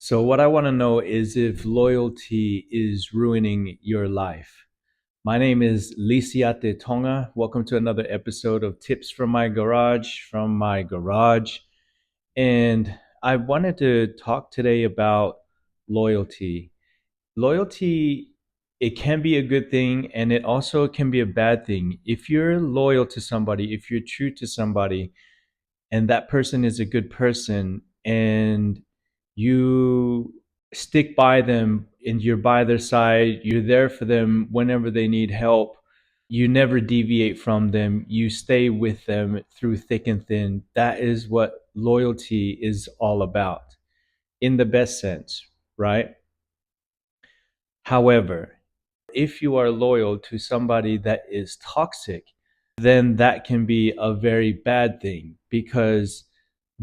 So, what I want to know is if loyalty is ruining your life. My name is Lisiate Tonga. Welcome to another episode of Tips from my garage. And I wanted to talk today about loyalty. Loyalty, it can be a good thing and it also can be a bad thing. If you're loyal to somebody, if you're true to somebody, and that person is a good person and you stick by them and you're by their side, you're there for them whenever they need help, you never deviate from them, you stay with them through thick and thin. That is what loyalty is all about in the best sense, right? However, if you are loyal to somebody that is toxic, then that can be a very bad thing because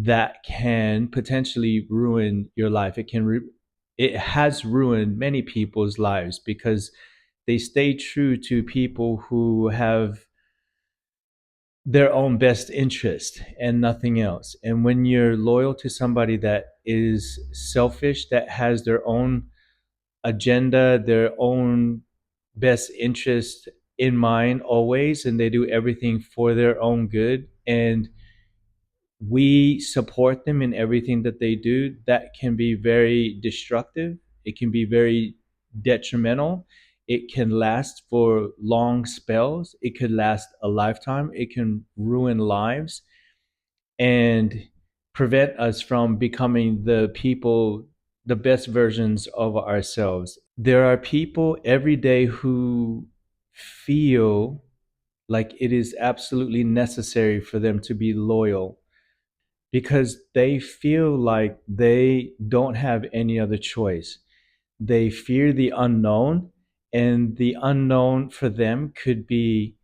that can potentially ruin your life. It has ruined many people's lives because they stay true to people who have their own best interest and nothing else. And when you're loyal to somebody that is selfish, that has their own agenda, their own best interest in mind always, and they do everything for their own good, and we support them in everything that they do, that can be very destructive. It can be very detrimental. It can last for long spells. It could last a lifetime. It can ruin lives and prevent us from becoming the people, the best versions of ourselves. There are people every day who feel like it is absolutely necessary for them to be loyal because they feel like they don't have any other choice. They fear the unknown, and the unknown for them could be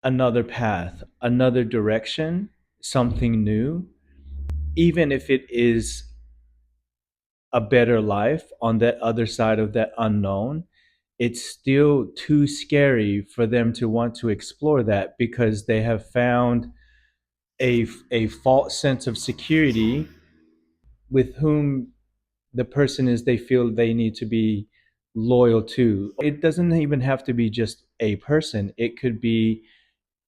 another path, another direction, something new, even if it is a better life on that other side of that unknown. It's still too scary for them to want to explore that because they have found a false sense of security with whom the person is they feel they need to be loyal to. It doesn't even have to be just a person, it could be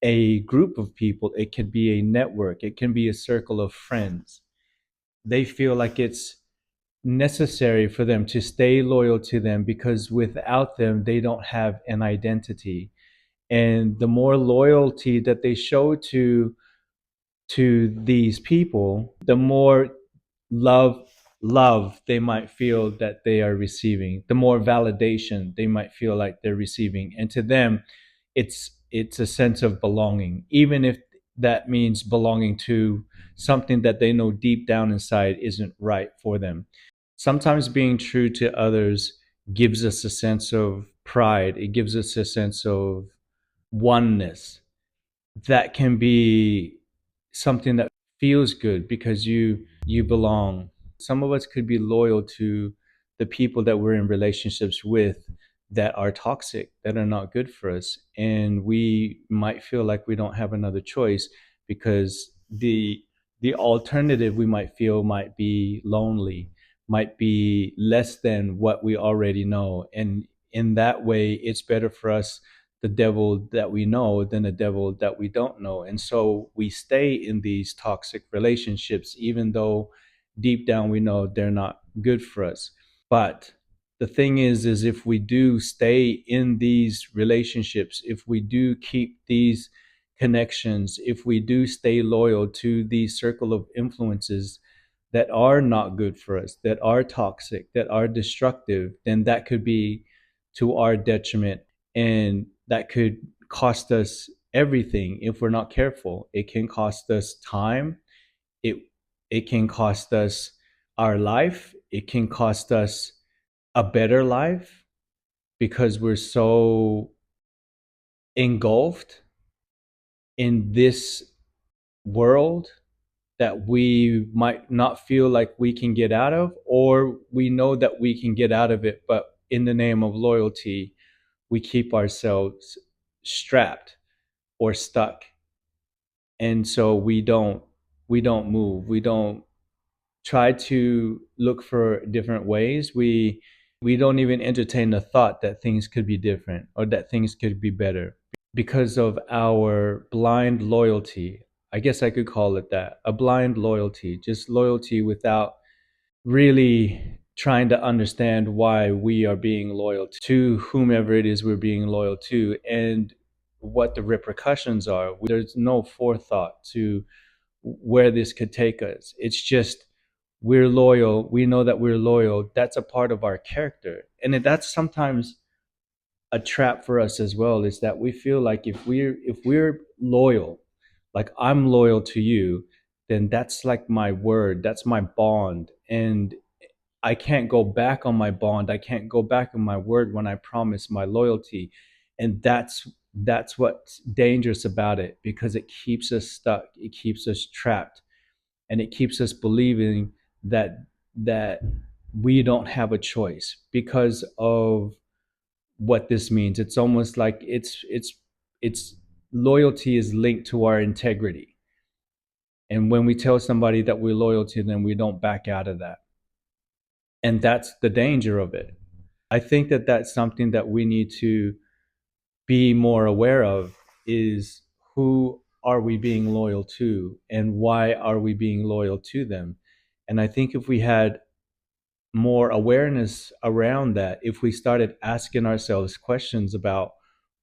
a group of people, it could be a network, it can be a circle of friends. They feel like it's necessary for them to stay loyal to them because without them, they don't have an identity. And the more loyalty that they show to these people, the more love love they might feel that they are receiving, the more validation they might feel like they're receiving. And to them, it's a sense of belonging, even if that means belonging to something that they know deep down inside isn't right for them. Sometimes being true to others gives us a sense of pride, it gives us a sense of oneness that can be something that feels good because you belong. Some of us could be loyal to the people that we're in relationships with that are toxic, that are not good for us, and we might feel like we don't have another choice because the alternative we might feel might be lonely, might be less than what we already know, and in that way it's better for us the devil that we know than the devil that we don't know. And so we stay in these toxic relationships, even though deep down we know they're not good for us. But the thing is if we do stay in these relationships, if we do keep these connections, if we do stay loyal to the circle of influences that are not good for us, that are toxic, that are destructive, then that could be to our detriment, and that could cost us everything if we're not careful. It can cost us time. It it can cost us our life. It can cost us a better life because we're so engulfed in this world that we might not feel like we can get out of, or we know that we can get out of it, but in the name of loyalty, we keep ourselves strapped or stuck. And so we don't move, we don't try to look for different ways. We don't even entertain the thought that things could be different or that things could be better because of our blind loyalty. I guess I could call it that, a blind loyalty, just loyalty without really trying to understand why we are being loyal to whomever it is we're being loyal to and what the repercussions are. There's no forethought to where this could take us. It's just we're loyal. We know that we're loyal. That's a part of our character. And that's sometimes a trap for us as well, is that we feel like if we're loyal, like I'm loyal to you, then that's like my word, that's my bond. And I can't go back on my bond. I can't go back on my word when I promise my loyalty. And that's what's dangerous about it, because it keeps us stuck. It keeps us trapped, and it keeps us believing that we don't have a choice because of what this means. It's almost like it's loyalty is linked to our integrity. And when we tell somebody that we're loyal to them, we don't back out of that. And that's the danger of it. I think that that's something that we need to be more aware of, is who are we being loyal to and why are we being loyal to them. And I think if we had more awareness around that, if we started asking ourselves questions about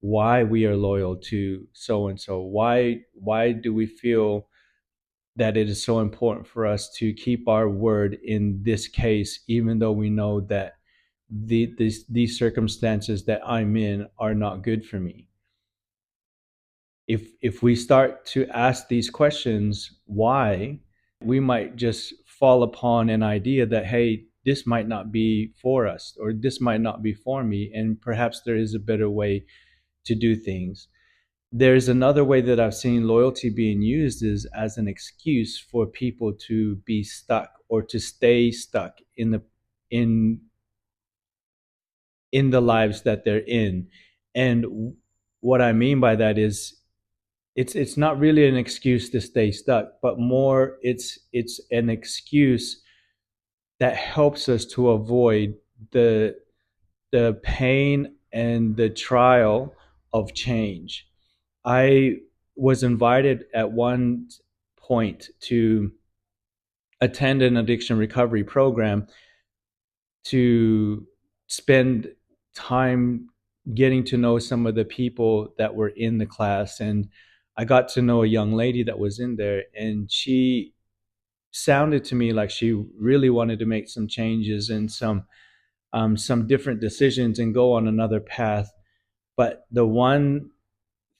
why we are loyal to so and so, why do we feel that it is so important for us to keep our word in this case, even though we know that these circumstances that I'm in are not good for me. If we start to ask these questions, why, we might just fall upon an idea that, hey, this might not be for us, or this might not be for me, and perhaps there is a better way to do things. There's another way that I've seen loyalty being used is as an excuse for people to be stuck or to stay stuck in in the lives that they're in. And what I mean by that is it's not really an excuse to stay stuck, but more it's an excuse that helps us to avoid the the pain and the trial of change. I was invited at one point to attend an addiction recovery program to spend time getting to know some of the people that were in the class. And I got to know a young lady that was in there, and she sounded to me like she really wanted to make some changes and some different decisions and go on another path. But the one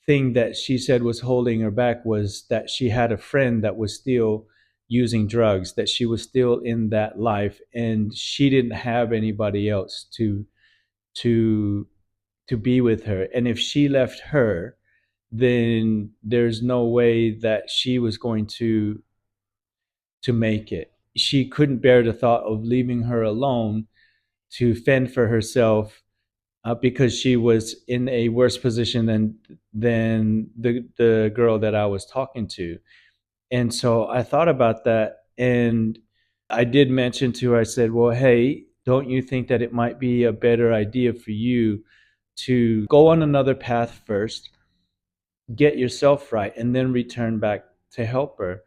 thing that she said was holding her back was that she had a friend that was still using drugs, that she was still in that life, and she didn't have anybody else to to be with her. And if she left her, then there's no way that she was going to make it. She couldn't bear the thought of leaving her alone to fend for herself, because she was in a worse position than the girl that I was talking to. And so I thought about that, and I did mention to her, I said, well, hey, don't you think that it might be a better idea for you to go on another path first, get yourself right, and then return back to help her?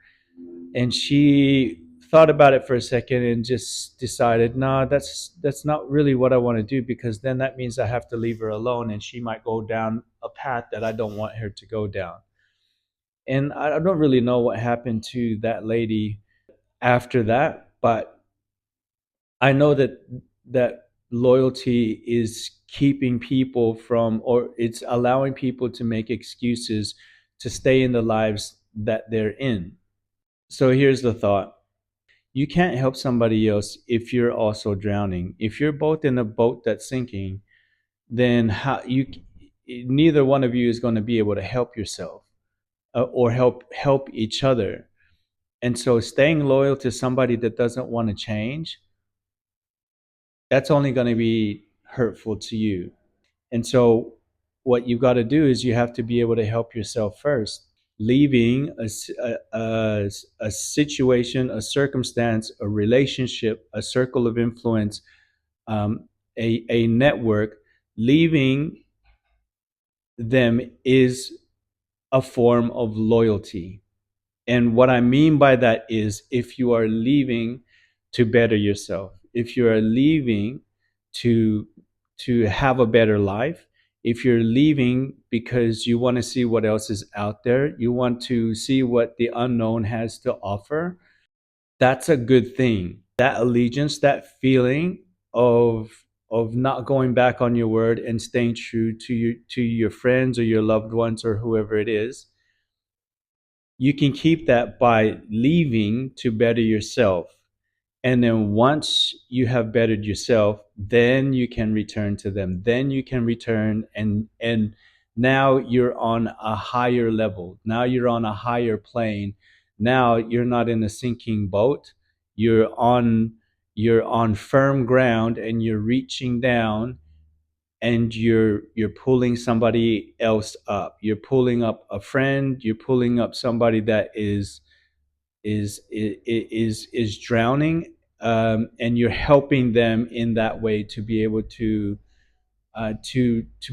And she thought about it for a second and just decided, nah, that's not really what I want to do, because then that means I have to leave her alone and she might go down a path that I don't want her to go down. And I don't really know what happened to that lady after that, but I know that loyalty is keeping people from, or it's allowing people to make excuses to stay in the lives that they're in. So here's the thought. You can't help somebody else if you're also drowning. If you're both in a boat that's sinking, then how you neither one of you is going to be able to help yourself, or help each other. And so staying loyal to somebody that doesn't want to change, that's only going to be hurtful to you. And so what you've got to do is you have to be able to help yourself first. leaving a situation, a circumstance, a relationship, a circle of influence, a network, leaving them is a form of loyalty. And what I mean by that is, if you are leaving to better yourself, if you are leaving to have a better life, if you're leaving because you want to see what else is out there, you want to see what the unknown has to offer, that's a good thing. That allegiance, that feeling of not going back on your word and staying true to your friends or your loved ones or whoever it is, you can keep that by leaving to better yourself. And then once you have bettered yourself, then you can return to them. Then you can return, and now you're on a higher level. Now you're on a higher plane. Now you're not in a sinking boat. You're on firm ground, and you're reaching down, and you're pulling somebody else up. You're pulling up a friend. You're pulling up somebody that is drowning, and you're helping them in that way to be able to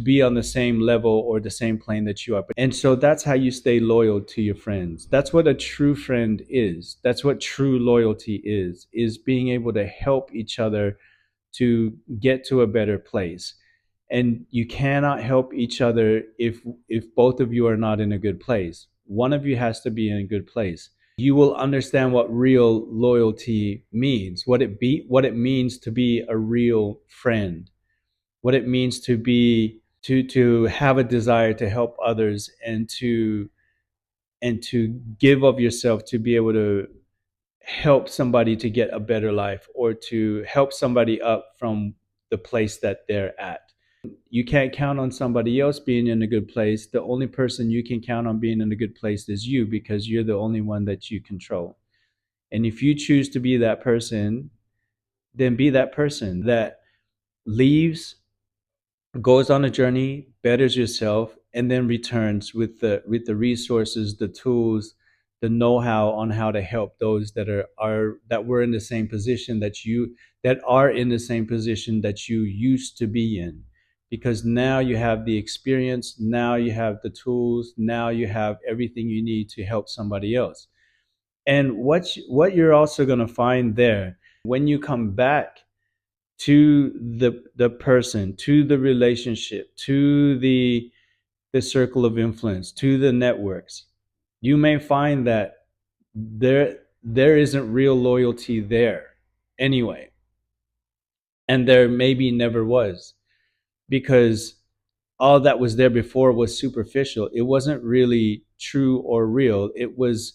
be on the same level or the same plane that you are. And so that's how you stay loyal to your friends. That's what a true friend is. That's what true loyalty is being able to help each other to get to a better place. And you cannot help each other if both of you are not in a good place. One of you has to be in a good place. You will understand what real loyalty means, what it means to be a real friend, what it means to be to have a desire to help others, and to give of yourself to be able to help somebody to get a better life, or to help somebody up from the place that they're at. You can't count on somebody else being in a good place. The only person you can count on being in a good place is you, because you're the only one that you control. And if you choose to be that person, then be that person that leaves, goes on a journey, betters yourself, and then returns with the resources, the tools, the know-how on how to help those that are that were in the same position that are in the same position that you used to be in. Because now you have the experience, now you have the tools, now you have everything you need to help somebody else. And what you're also going to find there, when you come back to the person, to the relationship, to the circle of influence, to the networks, you may find that there isn't real loyalty there anyway. And there maybe never was, because all that was there before was superficial. It wasn't really true or real. It was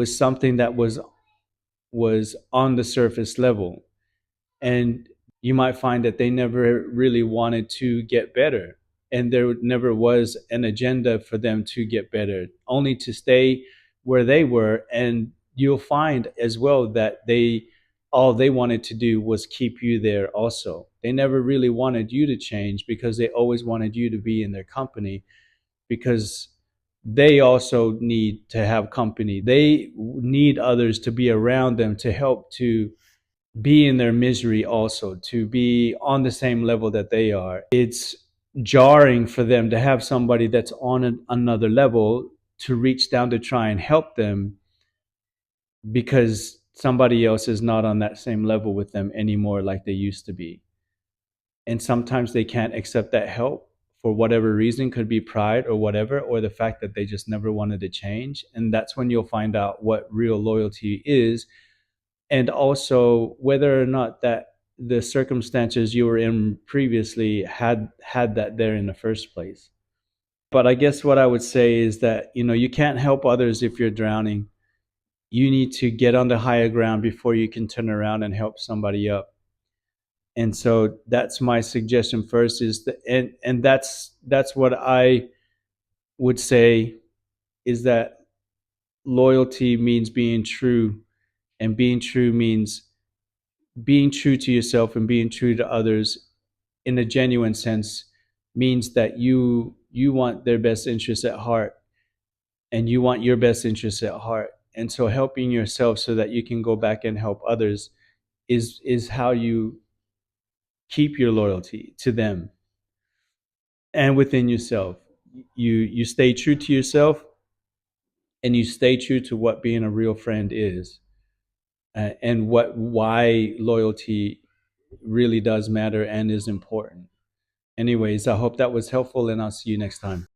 something that was on the surface level. And you might find that they never really wanted to get better, and there never was an agenda for them to get better, only to stay where they were. And you'll find as well that all they wanted to do was keep you there also. They never really wanted you to change, because they always wanted you to be in their company, because they also need to have company. They need others to be around them to help to be in their misery, also to be on the same level that they are. It's jarring for them to have somebody that's on another level to reach down to try and help them, because somebody else is not on that same level with them anymore like they used to be. And sometimes they can't accept that help for whatever reason. Could be pride or whatever, or the fact that they just never wanted to change. And that's when you'll find out what real loyalty is, and also whether or not that the circumstances you were in previously had that there in the first place. But I guess what I would say is that, you can't help others if you're drowning. You need to get on the higher ground before you can turn around and help somebody up. And so that's my suggestion first, is that, and that's what I would say, is that loyalty means being true, and being true means being true to yourself, and being true to others in a genuine sense means that you want their best interests at heart. and you want your best interests at heart. And so helping yourself so that you can go back and help others is how you keep your loyalty to them and within yourself. You stay true to yourself, and you stay true to what being a real friend is, and why loyalty really does matter and is important. Anyways, I hope that was helpful, and I'll see you next time.